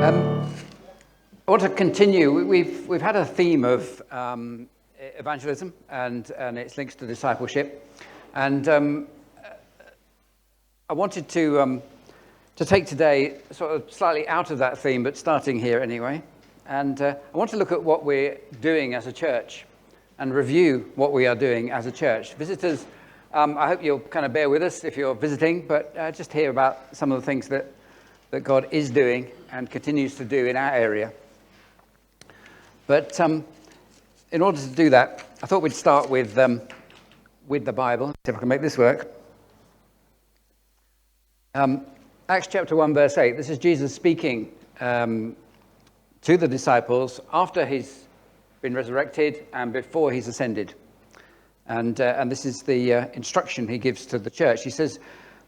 I want to continue. We've had a theme of evangelism and its links to discipleship, and I wanted to take today sort of slightly out of that theme, but starting here anyway. And I want to look at what we're doing as a church and review what we are doing as a church. Visitors, I hope you'll kind of bear with us if you're visiting, but just hear about some of the things that God is doing and continues to do in our area. But in order to do that, I thought we'd start with the Bible. Let's see if I can make this work. Acts chapter 1, verse 8. This is Jesus speaking to the disciples after he's been resurrected and before he's ascended. And this is the instruction he gives to the church. He says,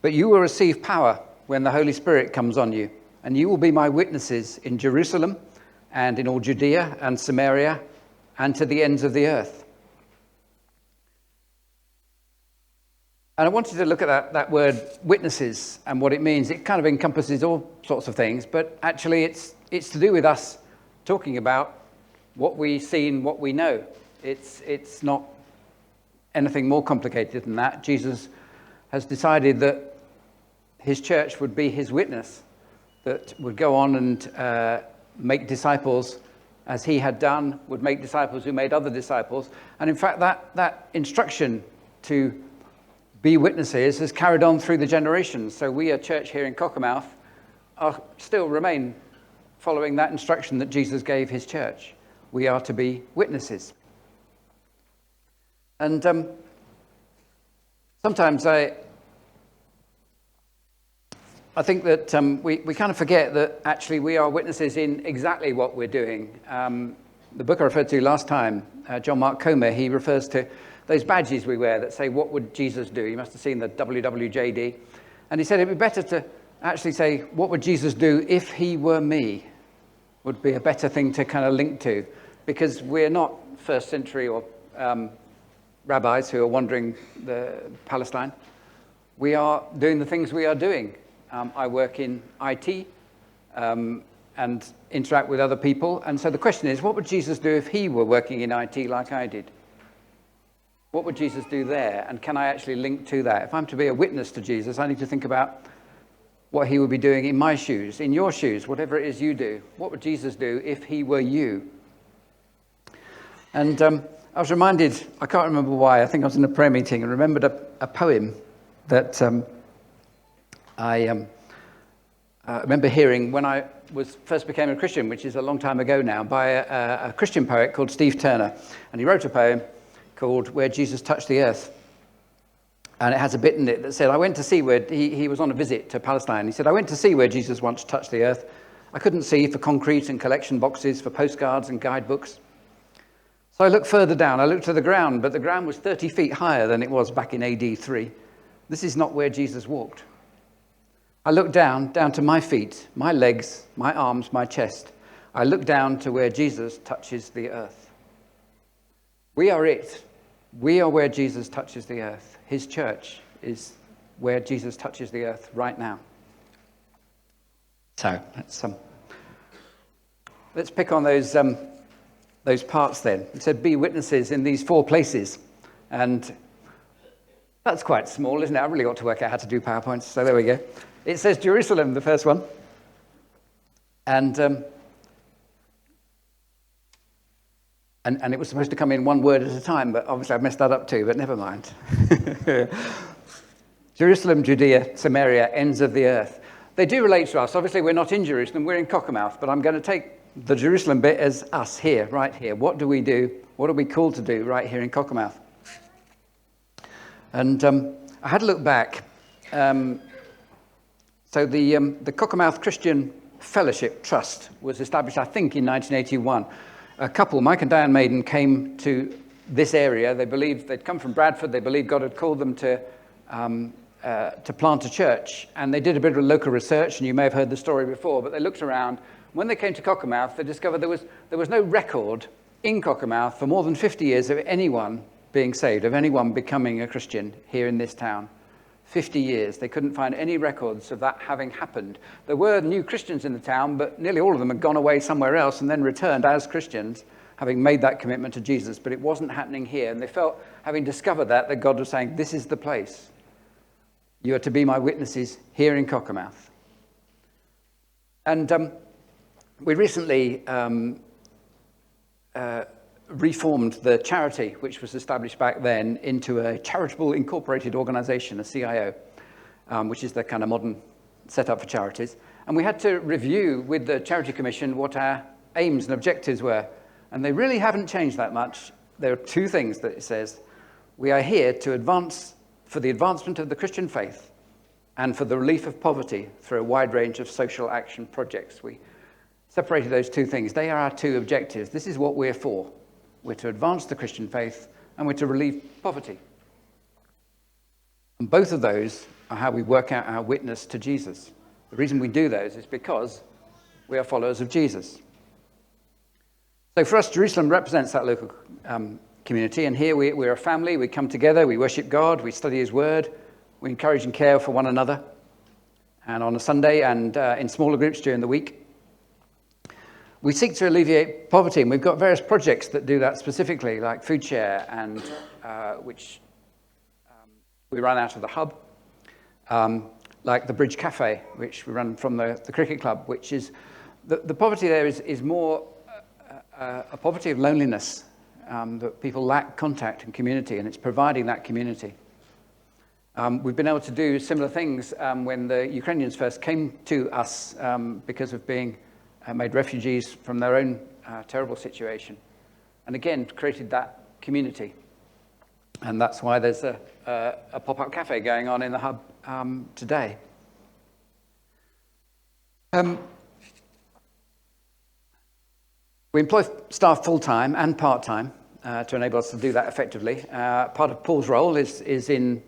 "But you will receive power when the Holy Spirit comes on you, and you will be my witnesses in Jerusalem and in all Judea and Samaria and to the ends of the earth." And I wanted to look at that word witnesses and what it means. It kind of encompasses all sorts of things, but actually it's to do with us talking about what we see and what we know. It's not anything more complicated than that. Jesus has decided that his church would be his witness, that would go on and make disciples as he had done, would make disciples who made other disciples. And in fact, that instruction to be witnesses has carried on through the generations. So we, a church here in Cockermouth, still remain following that instruction that Jesus gave his church. We are to be witnesses. And sometimes I think that we kind of forget that actually we are witnesses in exactly what we're doing. The book I referred to last time, John Mark Comer, he refers to those badges we wear that say, "What would Jesus do?" You must have seen the WWJD. And he said it'd be better to actually say, "What would Jesus do if he were me?" Would be a better thing to kind of link to, because we're not first century or rabbis who are wandering Palestine. We are doing the things we are doing. I work in IT and interact with other people. And so the question is, what would Jesus do if he were working in IT like I did? What would Jesus do there? And can I actually link to that? If I'm to be a witness to Jesus, I need to think about what he would be doing in my shoes, in your shoes, whatever it is you do. What would Jesus do if he were you? And I was reminded, I can't remember why, I think I was in a prayer meeting and remembered a poem that I remember hearing when I first became a Christian, which is a long time ago now, by a Christian poet called Steve Turner. And he wrote a poem called "Where Jesus Touched the Earth." And it has a bit in it that said, I went to see where, he was on a visit to Palestine. He said, "I went to see where Jesus once touched the earth. I couldn't see for concrete and collection boxes, for postcards and guidebooks. So I looked further down. I looked to the ground, but the ground was 30 feet higher than it was back in AD 3. This is not where Jesus walked. I looked down to my feet, my legs, my arms, my chest. I looked down to where Jesus touches the earth." We are it. We are where Jesus touches the earth. His church is where Jesus touches the earth right now. So let's pick on those parts then. It said, "Be witnesses in these 4 places." And that's quite small, isn't it? I really ought to work out how to do PowerPoints. So there we go. It says Jerusalem, the first one. And it was supposed to come in one word at a time, but obviously I've messed that up too, but never mind. Jerusalem, Judea, Samaria, ends of the earth. They do relate to us. Obviously, we're not in Jerusalem, we're in Cockermouth, but I'm going to take the Jerusalem bit as us here, right here. What do we do? What are we called to do right here in Cockermouth? And I had to look back. So the Cockermouth Christian Fellowship Trust was established, I think, in 1981. A couple, Mike and Diane Maiden, came to this area. They believed they'd come from Bradford. They believed God had called them to plant a church. And they did a bit of local research, and you may have heard the story before, but they looked around. When they came to Cockermouth, they discovered there was no record in Cockermouth for more than 50 years of anyone being saved, of anyone becoming a Christian here in this town. 50 years. They couldn't find any records of that having happened. There were new Christians in the town, but nearly all of them had gone away somewhere else and then returned as Christians, having made that commitment to Jesus. But it wasn't happening here. And they felt, having discovered that God was saying, this is the place. You are to be my witnesses here in Cockermouth. And we recently reformed the charity, which was established back then, into a charitable incorporated organisation, a CIO, which is the kind of modern setup for charities. And we had to review with the Charity Commission what our aims and objectives were. And they really haven't changed that much. There are two things that it says. We are here to advance for the advancement of the Christian faith and for the relief of poverty through a wide range of social action projects. We separated those two things. They are our two objectives. This is what we're for. We're to advance the Christian faith and we're to relieve poverty. And both of those are how we work out our witness to Jesus. The reason we do those is because we are followers of Jesus. So for us, Jerusalem represents that local community. And here we're a family. We come together. We worship God. We study his word. We encourage and care for one another. And on a Sunday and in smaller groups during the week. We seek to alleviate poverty, and we've got various projects that do that specifically, like Food Share, and which we run out of the hub, like the Bridge Cafe, which we run from the cricket club, which is, the poverty there is more a poverty of loneliness, that people lack contact and community, and it's providing that community. We've been able to do similar things when the Ukrainians first came to us because of being made refugees from their own terrible situation. And again, created that community. And that's why there's a pop-up cafe going on in the hub today. We employ staff full-time and part-time to enable us to do that effectively. Part of Paul's role is in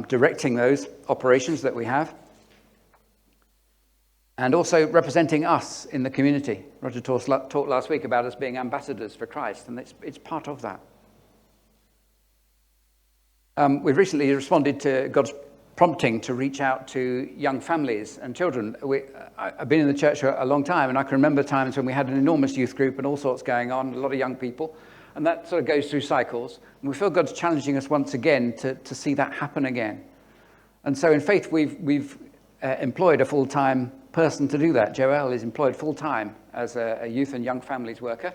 directing those operations that we have. And also representing us in the community. Roger talked last week about us being ambassadors for Christ, and it's part of that. We've recently responded to God's prompting to reach out to young families and children. I've been in the church for a long time, and I can remember times when we had an enormous youth group and all sorts going on, a lot of young people, and that sort of goes through cycles. And we feel God's challenging us once again to see that happen again. And so in Faith, we've employed a full-time person to do that. Joelle is employed full-time as a youth and young families worker.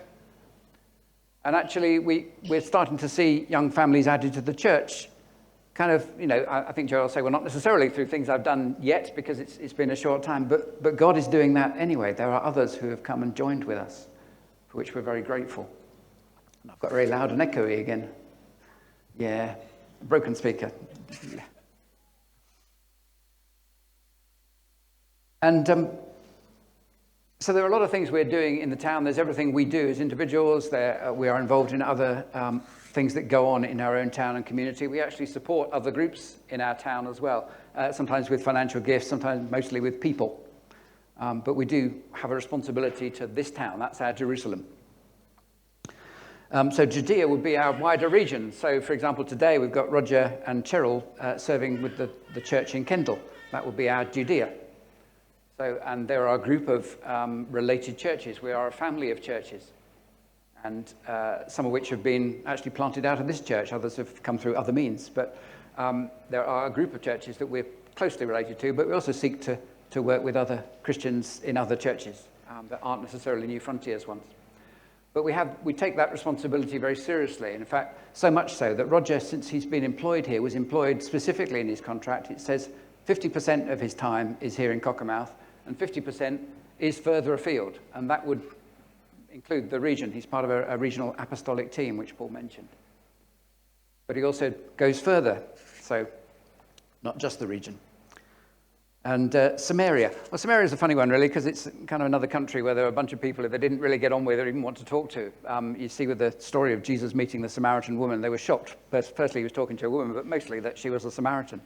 And actually, we're starting to see young families added to the church. Kind of, I think Joelle will say, well, not necessarily through things I've done yet, because it's been a short time, but God is doing that anyway. There are others who have come and joined with us, for which we're very grateful. And I've got very loud and echoey again. Yeah, a broken speaker. Yeah. And so there are a lot of things we're doing in the town. There's everything we do as individuals. We are involved in other things that go on in our own town and community. We actually support other groups in our town as well, sometimes with financial gifts, sometimes mostly with people. But we do have a responsibility to this town. That's our Jerusalem. So Judea would be our wider region. So, for example, today we've got Roger and Cheryl serving with the church in Kendal. That would be our Judea. So, and there are a group of related churches. We are a family of churches, and some of which have been actually planted out of this church. Others have come through other means. But there are a group of churches that we're closely related to, but we also seek to work with other Christians in other churches that aren't necessarily New Frontiers ones. But we take that responsibility very seriously. And in fact, so much so that Roger, since he's been employed here, was employed specifically in his contract. It says 50% of his time is here in Cockermouth, and 50% is further afield, and that would include the region. He's part of a regional apostolic team, which Paul mentioned. But he also goes further, so not just the region. And Samaria. Well, Samaria is a funny one, really, because it's kind of another country where there are a bunch of people that they didn't really get on with or even want to talk to. You see with the story of Jesus meeting the Samaritan woman, they were shocked. Firstly, he was talking to a woman, but mostly that she was a Samaritan.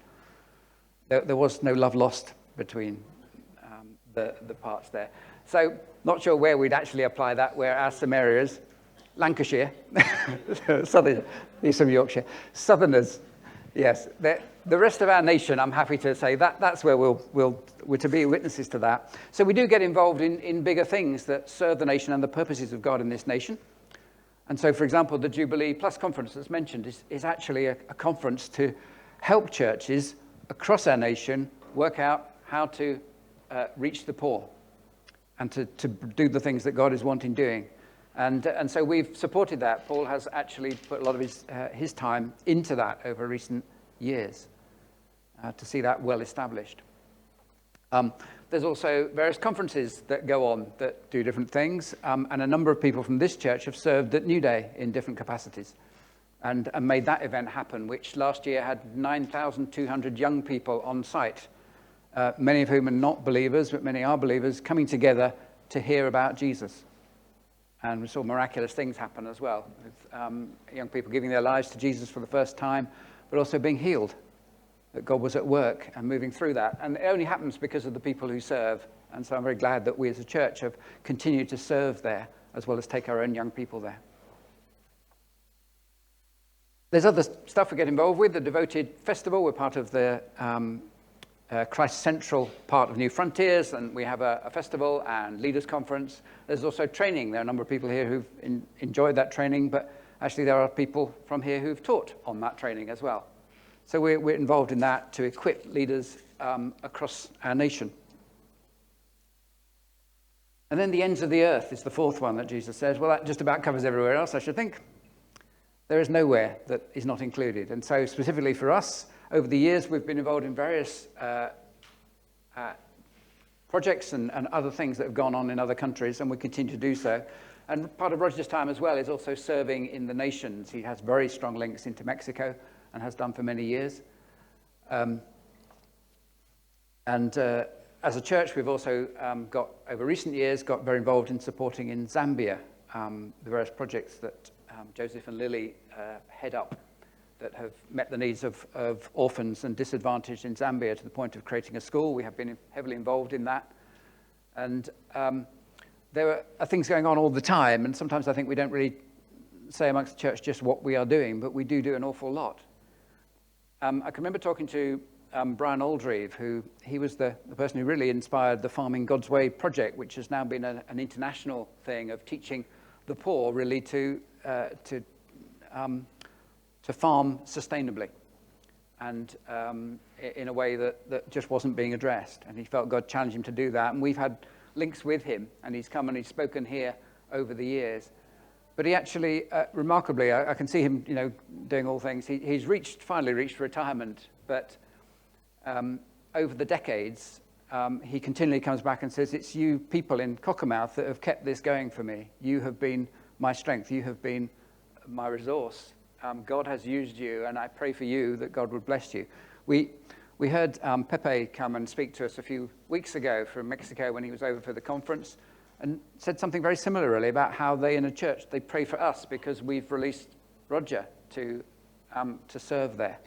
There was no love lost between the parts there. So, not sure where we'd actually apply that, where our Samarias, Lancashire, Southern, he's from Yorkshire, Southerners, yes, the rest of our nation, I'm happy to say that's where we're to be witnesses to that. So we do get involved in bigger things that serve the nation and the purposes of God in this nation. And so, for example, the Jubilee Plus conference that's mentioned is actually a conference to help churches across our nation work out how to reach the poor and to do the things that God is wanting doing. And so we've supported that. Paul has actually put a lot of his time into that over recent years to see that well established. There's also various conferences that go on that do different things, and a number of people from this church have served at New Day in different capacities and made that event happen, which last year had 9,200 young people on site, many of whom are not believers, but many are believers, coming together to hear about Jesus. And we saw miraculous things happen as well, with young people giving their lives to Jesus for the first time, but also being healed, that God was at work and moving through that. And it only happens because of the people who serve. And so I'm very glad that we as a church have continued to serve there, as well as take our own young people there. There's other stuff we get involved with. The Devoted Festival, we're part of the Christ Central part of New Frontiers, and we have a festival and leaders conference. There's also training. There are a number of people here who've enjoyed that training, but actually there are people from here who've taught on that training as well. So we're involved in that to equip leaders across our nation. And then the ends of the earth is the fourth one that Jesus says. Well, that just about covers everywhere else, I should think. There is nowhere that is not included. And so specifically for us, over the years, we've been involved in various projects and other things that have gone on in other countries, and we continue to do so. And part of Roger's time as well is also serving in the nations. He has very strong links into Mexico and has done for many years. As a church, we've also over recent years, got very involved in supporting in Zambia, the various projects that Joseph and Lily head up that have met the needs of orphans and disadvantaged in Zambia to the point of creating a school. We have been heavily involved in that. And there are things going on all the time, and sometimes I think we don't really say amongst the church just what we are doing, but we do an awful lot. I can remember talking to Brian Aldreve, he was the person who really inspired the Farming God's Way project, which has now been an international thing of teaching the poor really to farm sustainably and in a way that just wasn't being addressed. And he felt God challenged him to do that. And we've had links with him, and he's come and he's spoken here over the years. But he actually, remarkably, I can see him, doing all things. He's finally reached retirement, but over the decades, he continually comes back and says, it's you people in Cockermouth that have kept this going for me. You have been my strength. You have been my resource. God has used you, and I pray for you that God would bless you. We heard Pepe come and speak to us a few weeks ago from Mexico when he was over for the conference, and said something very similar, really, about how they in a church, they pray for us because we've released Roger to serve there,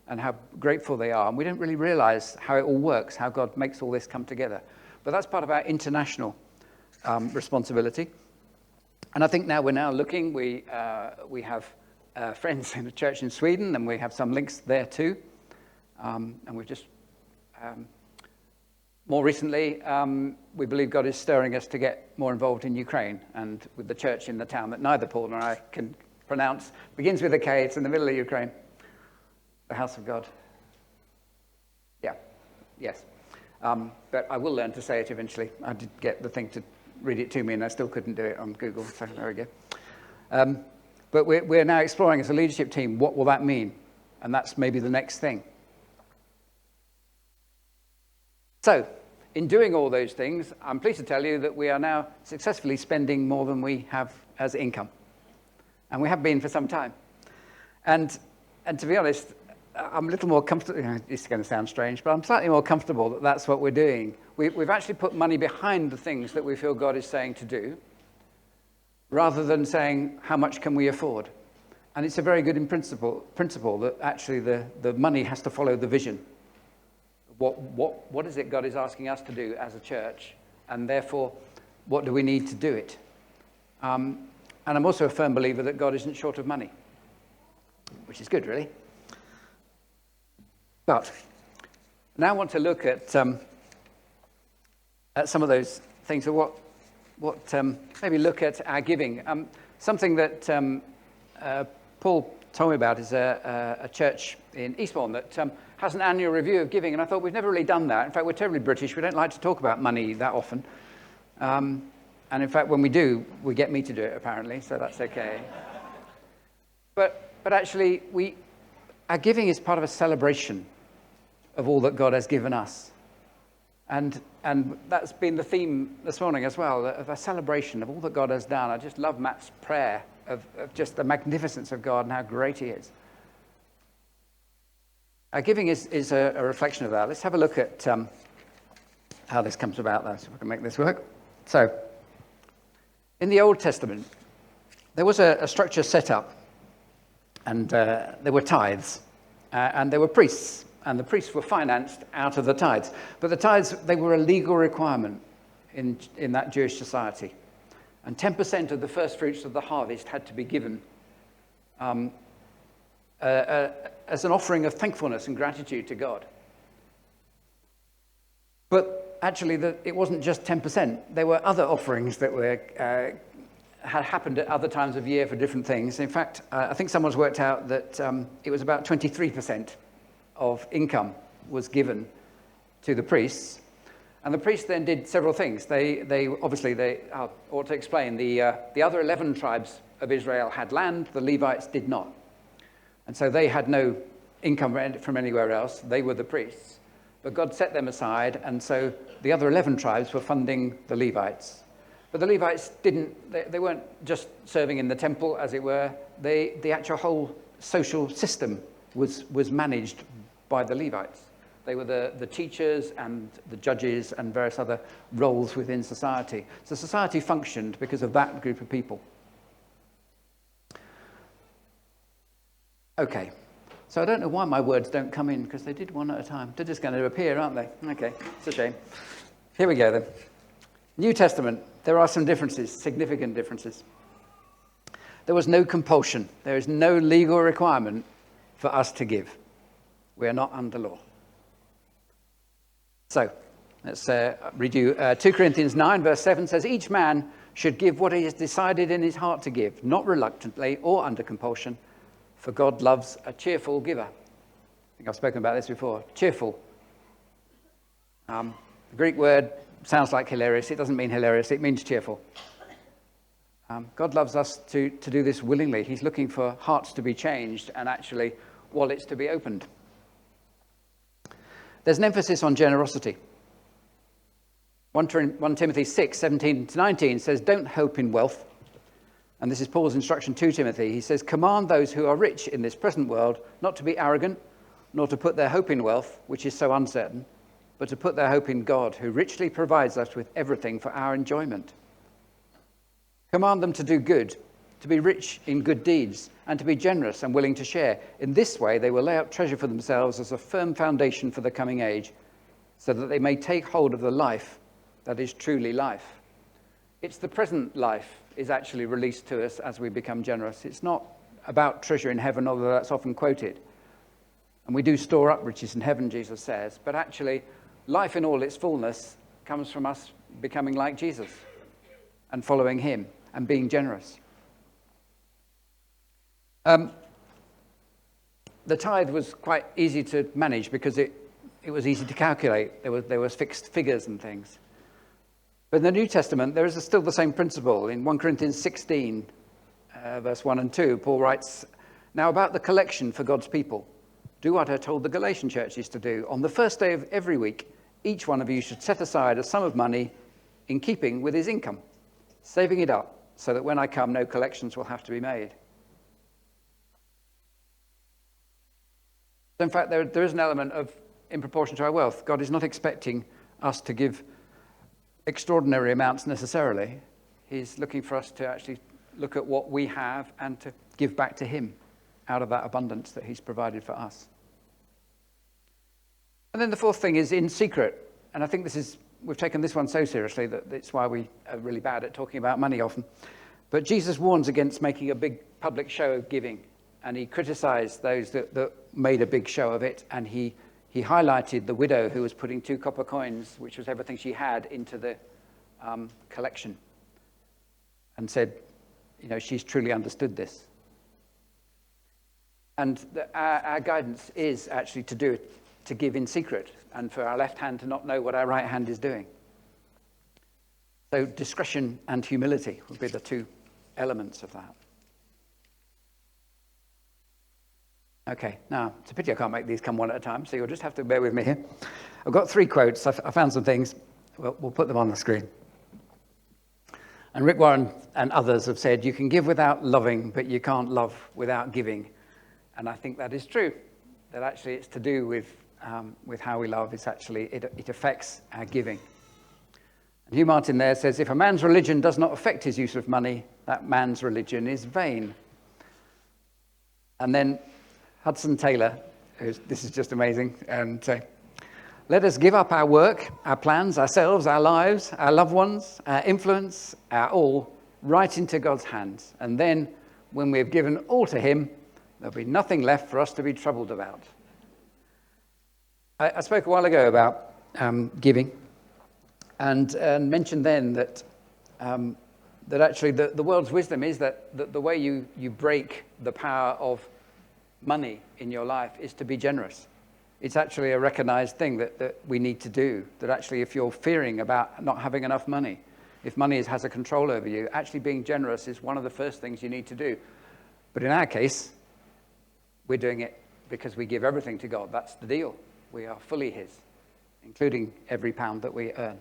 and how grateful they are. And we don't really realize how it all works, how God makes all this come together. But that's part of our international responsibility. And I think we're looking, we have friends in the church in Sweden, and we have some links there too. And we've just, more recently, we believe God is stirring us to get more involved in Ukraine, and with the church in the town that neither Paul nor I can pronounce. Begins with a K, it's in the middle of Ukraine. The house of God. Yeah, yes. But I will learn to say it eventually. I did get the thing to read it to me, and I still couldn't do it on Google, so there we go. But we're now exploring as a leadership team, what will that mean? And that's maybe the next thing. So, in doing all those things, I'm pleased to tell you that we are now successfully spending more than we have as income. And we have been for some time. And to be honest, I'm a little more comfortable. This is going to sound strange, but I'm slightly more comfortable that that's what we're doing. We've actually put money behind the things that we feel God is saying to do, rather than saying, how much can we afford? And it's a very good principle that actually the money has to follow the vision. What is it God is asking us to do as a church? And therefore, what do we need to do it? And I'm also a firm believer that God isn't short of money, which is good, really. But now I want to look at some of those things, or maybe look at our giving. Something that Paul told me about is a church in Eastbourne that has an annual review of giving, and I thought we've never really done that. In fact, we're terribly British. We don't like to talk about money that often. And in fact, when we do, we get me to do it, apparently, so that's okay. But actually, our giving is part of a celebration of all that God has given us. And that's been the theme this morning as well, of a celebration of all that God has done. I just love Matt's prayer of just the magnificence of God and how great he is. Our giving is a reflection of that. Let's have a look at how this comes about, though, so if I can make this work. So, in the Old Testament, there was a structure set up, and there were tithes, and there were priests. And the priests were financed out of the tithes. But the tithes, they were a legal requirement in that Jewish society. And 10% of the first fruits of the harvest had to be given as an offering of thankfulness and gratitude to God. But actually, it wasn't just 10%. There were other offerings that had happened at other times of year for different things. In fact, I think someone's worked out that it was about 23% of income was given to the priests, and the priests then did several things. They ought to explain, the other 11 tribes of Israel had land, the Levites did not, and so they had no income from anywhere else. They were the priests, but God set them aside, and so the other 11 tribes were funding the Levites. But the Levites they weren't just serving in the temple, as it were. The actual whole social system was managed by the Levites. They were the teachers and the judges and various other roles within society. So society functioned because of that group of people. Okay, so I don't know why my words don't come in, because they did one at a time. They're just going to appear, aren't they? Okay, it's a shame. Here we go then. New Testament, there are some differences, significant differences. There was no compulsion. There is no legal requirement for us to give. We are not under law. So, let's read you. 2 Corinthians 9, verse 7 says, each man should give what he has decided in his heart to give, not reluctantly or under compulsion, for God loves a cheerful giver. I think I've spoken about this before. Cheerful. The Greek word sounds like hilarious. It doesn't mean hilarious. It means cheerful. God loves us to do this willingly. He's looking for hearts to be changed and actually wallets to be opened. There's an emphasis on generosity. 1 Timothy 6, 17 to 19 says, don't hope in wealth. And this is Paul's instruction to Timothy. He says, command those who are rich in this present world not to be arrogant, nor to put their hope in wealth, which is so uncertain, but to put their hope in God, who richly provides us with everything for our enjoyment. Command them to do good, to be rich in good deeds, and to be generous and willing to share. In this way, they will lay up treasure for themselves as a firm foundation for the coming age, so that they may take hold of the life that is truly life. It's the present life is actually released to us as we become generous. It's not about treasure in heaven, although that's often quoted. And we do store up riches in heaven, Jesus says. But actually, life in all its fullness comes from us becoming like Jesus and following him and being generous. The tithe was quite easy to manage because it was easy to calculate. There was fixed figures and things. But in the New Testament, there is still the same principle. In 1 Corinthians 16, verse 1 and 2, Paul writes, now about the collection for God's people, do what I told the Galatian churches to do. On the first day of every week, each one of you should set aside a sum of money in keeping with his income, saving it up so that when I come, no collections will have to be made. In fact, there is an element of, in proportion to our wealth, God is not expecting us to give extraordinary amounts necessarily. He's looking for us to actually look at what we have and to give back to him out of that abundance that he's provided for us. And then the fourth thing is in secret. And I think we've taken this one so seriously that it's why we are really bad at talking about money often. But Jesus warns against making a big public show of giving. And he criticized those that made a big show of it. And he he highlighted the widow who was putting 2 copper coins, which was everything she had, into the collection, and said, she's truly understood this. And our guidance is actually to give in secret, and for our left hand to not know what our right hand is doing. So discretion and humility would be the 2 elements of that. Okay, now, it's a pity I can't make these come one at a time, so you'll just have to bear with me here. I've got 3 quotes. I found some things. We'll put them on the screen. And Rick Warren and others have said, you can give without loving, but you can't love without giving. And I think that is true, that actually it's to do with how we love. It's actually, it affects our giving. And Hugh Martin there says, if a man's religion does not affect his use of money, that man's religion is vain. And then Hudson Taylor, this is just amazing, and let us give up our work, our plans, ourselves, our lives, our loved ones, our influence, our all, right into God's hands. And then, when we have given all to him, there'll be nothing left for us to be troubled about. I spoke a while ago about giving, and mentioned then that actually the world's wisdom is that the way you break the power of money in your life is to be generous. It's actually a recognized thing that we need to do, that actually if you're fearing about not having enough money, if money has a control over you, actually being generous is one of the first things you need to do. But in our case, we're doing it because we give everything to God. That's the deal. We are fully his, including every pound that we earn.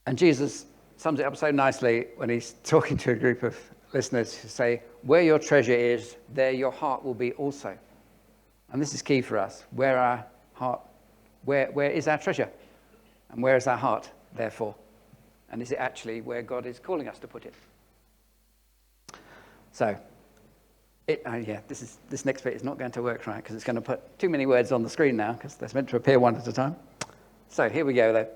And Jesus sums it up so nicely when he's talking to a group of listeners who say, where your treasure is, there your heart will be also. And this is key for us. Where is our treasure? And where is our heart, therefore? And is it actually where God is calling us to put it? So, this next bit is not going to work right, because it's going to put too many words on the screen now, because they're meant to appear one at a time. So here we go, though.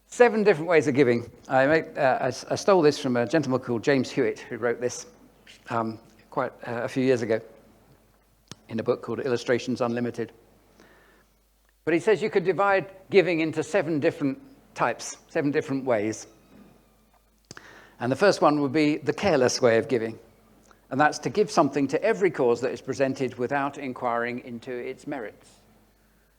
7 different ways of giving. I stole this from a gentleman called James Hewitt, who wrote this quite a few years ago in a book called Illustrations Unlimited. But he says you could divide giving into 7 different types, 7 different ways. And the first one would be the careless way of giving. And that's to give something to every cause that is presented without inquiring into its merits.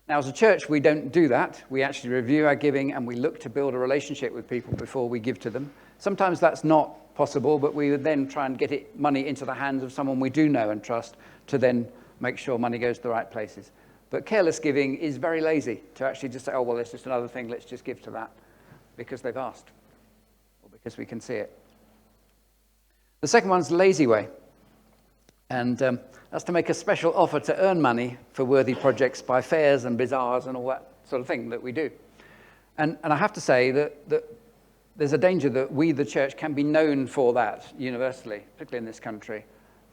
Now, as a church, we don't do that. We actually review our giving and we look to build a relationship with people before we give to them. Sometimes that's not possible, but we would then try and get money into the hands of someone we do know and trust to then make sure money goes to the right places. But careless giving is very lazy, to actually just say, oh, well, it's just another thing, let's just give to that because they've asked or because we can see it. The second one's the lazy way. And that's to make a special offer to earn money for worthy projects by fairs and bazaars and all that sort of thing that we do. And I have to say that there's a danger that we, the church, can be known for that universally, particularly in this country,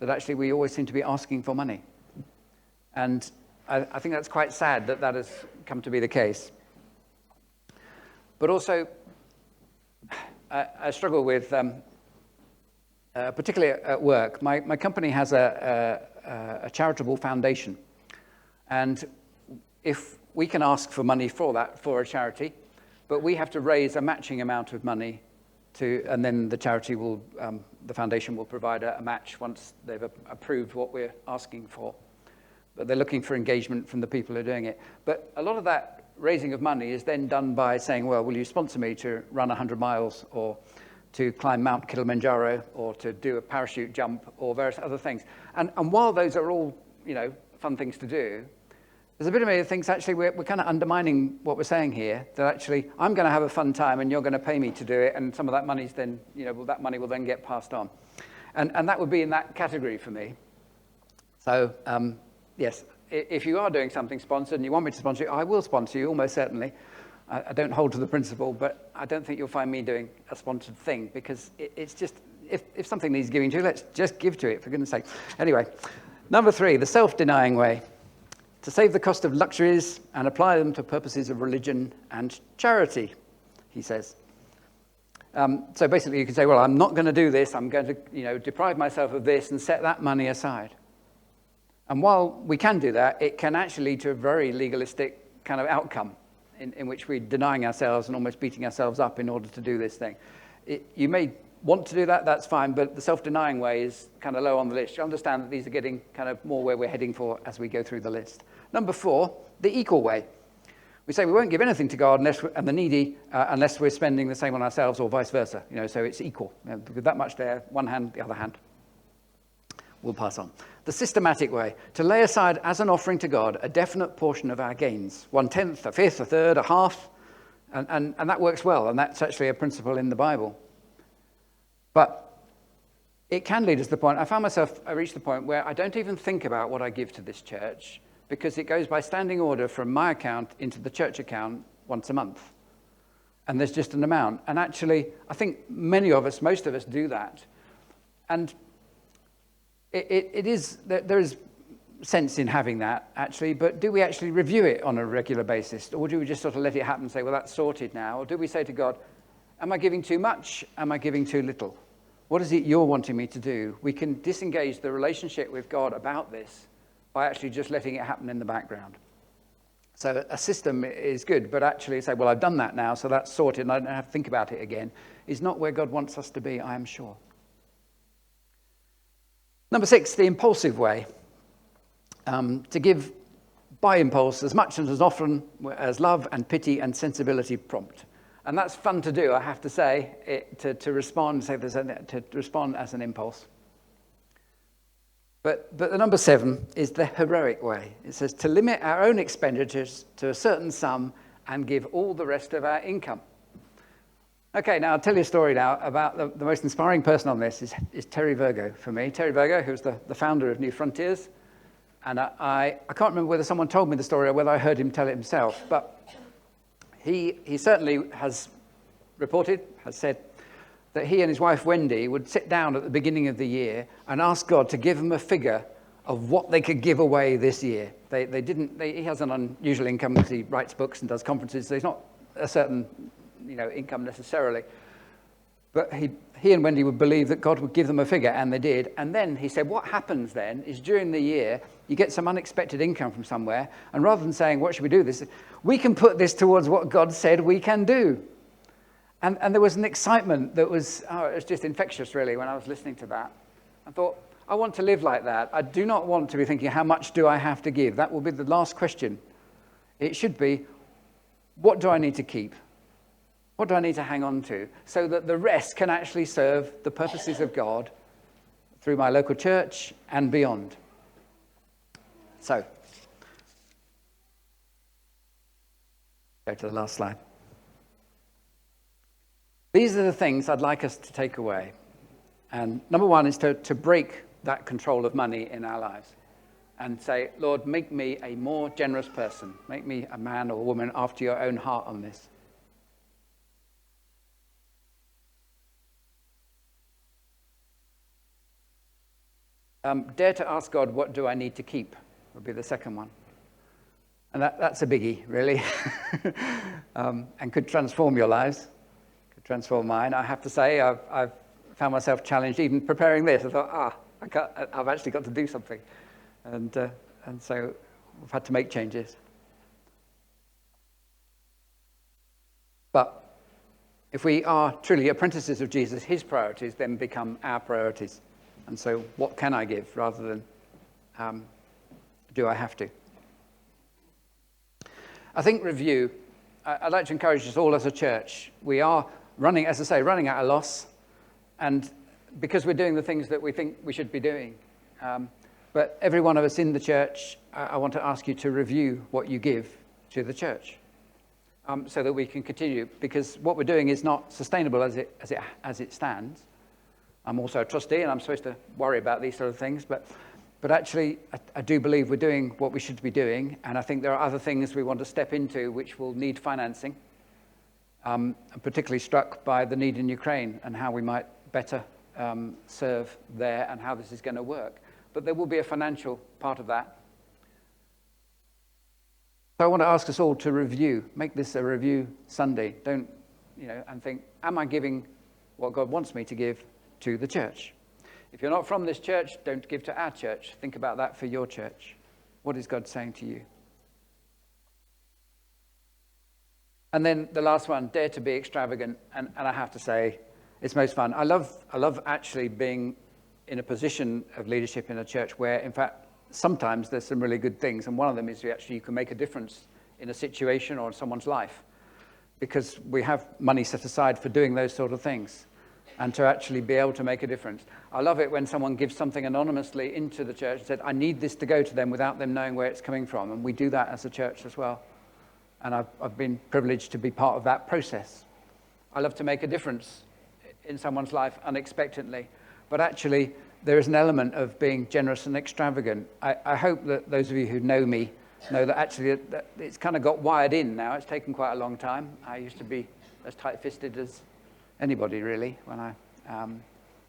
that actually we always seem to be asking for money. And I think that's quite sad that has come to be the case. But also, I struggle with, particularly at work, my company has a charitable foundation. And if we can ask for money for that, for a charity, but we have to raise a matching amount of money and then the charity will, the foundation will provide a match once they've approved what we're asking for. But they're looking for engagement from the people who are doing it. But a lot of that raising of money is then done by saying, well, will you sponsor me to run 100 miles or to climb Mount Kilimanjaro or to do a parachute jump or various other things. And while those are all, fun things to do, there's a bit of me that thinks actually we're kind of undermining what we're saying here, that actually I'm going to have a fun time and you're going to pay me to do it, and some of that money's then, that money will then get passed on. And that would be in that category for me. So, yes, if you are doing something sponsored and you want me to sponsor you, I will sponsor you, almost certainly. I don't hold to the principle, but I don't think you'll find me doing a sponsored thing, because it's just, if something needs giving to, let's just give to it, for goodness sake. Anyway, number 3, the self-denying way. To save the cost of luxuries and apply them to purposes of religion and charity, he says. So basically you can say, well, I'm not going to do this. I'm going to, deprive myself of this and set that money aside. And while we can do that, it can actually lead to a very legalistic kind of outcome in which we're denying ourselves and almost beating ourselves up in order to do this thing. You may want to do that, that's fine, but the self-denying way is kind of low on the list. You understand that these are getting kind of more where we're heading for as we go through the list. Number 4, the equal way. We say we won't give anything to God and the needy unless we're spending the same on ourselves or vice versa. So it's equal. With that much there, one hand, the other hand. We'll pass on. The systematic way, to lay aside as an offering to God a definite portion of our gains, 1/10, 1/5, 1/3, 1/2, and that works well, and that's actually a principle in the Bible. But it can lead us to the point, I reached the point where I don't even think about what I give to this church, because it goes by standing order from my account into the church account once a month. And there's just an amount. And actually, I think most of us do that. And there is sense in having that, actually, but do we actually review it on a regular basis? Or do we just sort of let it happen and say, well, that's sorted now? Or do we say to God, am I giving too much? Am I giving too little? What is it you're wanting me to do? We can disengage the relationship with God about this by actually just letting it happen in the background. So a system is good, but actually say, well, I've done that now, so that's sorted, and I don't have to think about it again, is not where God wants us to be, I am sure. Number 6, the impulsive way. To give by impulse as much and as often as love and pity and sensibility prompt. And that's fun to do, I have to say, to respond as an impulse. But the number 7 is the heroic way. It says to limit our own expenditures to a certain sum and give all the rest of our income. Okay, now I'll tell you a story now about the most inspiring person on this is Terry Virgo for me. Terry Virgo, who's the founder of New Frontiers. And I can't remember whether someone told me the story or whether I heard him tell it himself, but he certainly has said that he and his wife Wendy would sit down at the beginning of the year and ask God to give them a figure of what they could give away this year. He has an unusual income because he writes books and does conferences, so he's not a certain income necessarily. But he and Wendy would believe that God would give them a figure, and they did. And then he said, what happens then is during the year, you get some unexpected income from somewhere, and rather than saying, what should we do this? We can put this towards what God said we can do. And there was an excitement that was, it was just infectious, really, when I was listening to that. I thought, I want to live like that. I do not want to be thinking, how much do I have to give? That will be the last question. It should be, what do I need to keep? What do I need to hang on to? So that the rest can actually serve the purposes of God through my local church and beyond. So, go to the last slide. These are the things I'd like us to take away. And number 1 is to break that control of money in our lives and say, Lord, make me a more generous person. Make me a man or a woman after your own heart on this. Dare to ask God, what do I need to keep? Would be the second one. And that's a biggie, really, and could transform your lives, could transform mine. I have to say, I've found myself challenged even preparing this. I thought, I've actually got to do something. And so we've had to make changes. But if we are truly apprentices of Jesus, his priorities then become our priorities. And so what can I give rather than do I have to? I think review. I'd like to encourage us all as a church. We are running at a loss, and because we're doing the things that we think we should be doing. But every one of us in the church, I want to ask you to review what you give to the church, so that we can continue. Because what we're doing is not sustainable as it stands. I'm also a trustee, and I'm supposed to worry about these sort of things. But actually, I do believe we're doing what we should be doing, and I think there are other things we want to step into which will need financing. I'm particularly struck by the need in Ukraine and how we might better serve there and how this is going to work. But there will be a financial part of that. So I want to ask us all to review, make this a review Sunday. Don't, and think, am I giving what God wants me to give to the church? If you're not from this church, don't give to our church. Think about that for your church. What is God saying to you? And then the last one, dare to be extravagant. And I have to say, it's most fun. I love actually being in a position of leadership in a church where, in fact, sometimes there's some really good things. And one of them is you can make a difference in a situation or in someone's life, because we have money set aside for doing those sort of things and to actually be able to make a difference. I love it when someone gives something anonymously into the church and said, I need this to go to them without them knowing where it's coming from. And we do that as a church as well. And I've been privileged to be part of that process. I love to make a difference in someone's life unexpectedly. But actually, there is an element of being generous and extravagant. I hope that those of you who know me know that actually that it's kind of got wired in now. It's taken quite a long time. I used to be as tight-fisted as anybody, really, when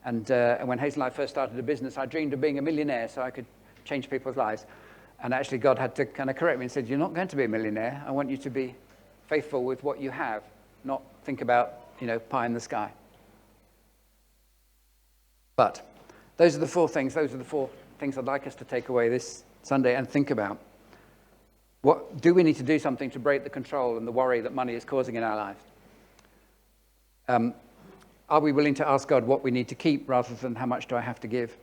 when Hazel and I first started a business, I dreamed of being a millionaire so I could change people's lives. And actually, God had to kind of correct me and said, you're not going to be a millionaire. I want you to be faithful with what you have, not think about, pie in the sky. But those are the four things. Those are the four things I'd like us to take away this Sunday and think about. What do we need to do something to break the control and the worry that money is causing in our lives? Are we willing to ask God what we need to keep rather than how much do I have to give?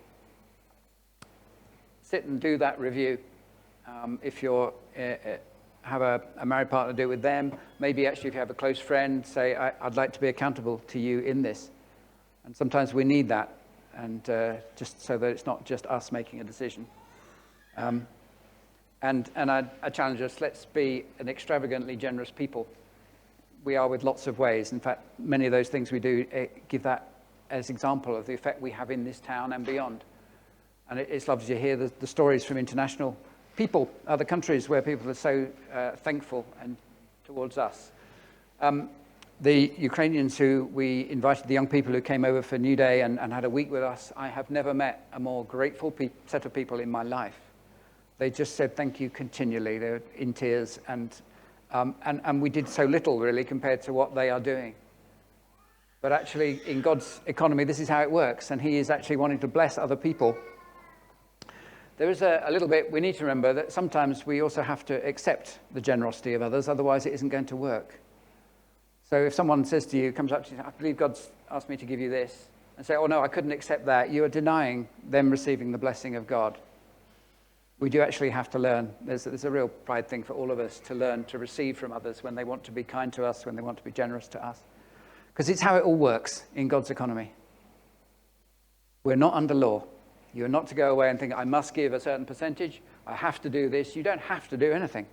Sit and do that review. If you have a married partner, do it with them. Maybe actually if you have a close friend, say, I'd like to be accountable to you in this. And sometimes we need that, and just so that it's not just us making a decision. And I challenge us, let's be an extravagantly generous people. We are with lots of ways. In fact, many of those things we do give that as example of the effect we have in this town and beyond. And it's lovely to hear the stories from international people, other countries where people are so thankful and towards us. The Ukrainians who we invited, the young people who came over for New Day and had a week with us, I have never met a more grateful set of people in my life. They just said thank you continually. They were in tears, and we did so little really compared to what they are doing. But actually, in God's economy, this is how it works, and He is actually wanting to bless other people. There is a little bit, we need to remember that sometimes we also have to accept the generosity of others, otherwise it isn't going to work. So if someone says to you, comes up to you, I believe God's asked me to give you this, and say, oh no, I couldn't accept that, you are denying them receiving the blessing of God. We do actually have to learn. There's a real pride thing for all of us to learn to receive from others when they want to be kind to us, when they want to be generous to us. Because it's how it all works in God's economy. We're not under law. You're not to go away and think, I must give a certain percentage. I have to do this. You don't have to do anything.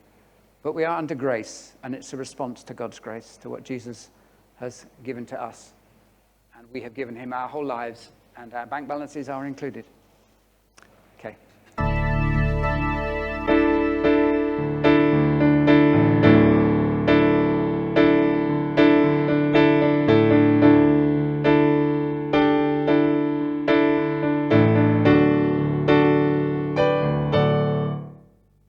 But we are under grace, and it's a response to God's grace, to what Jesus has given to us. And we have given Him our whole lives, and our bank balances are included.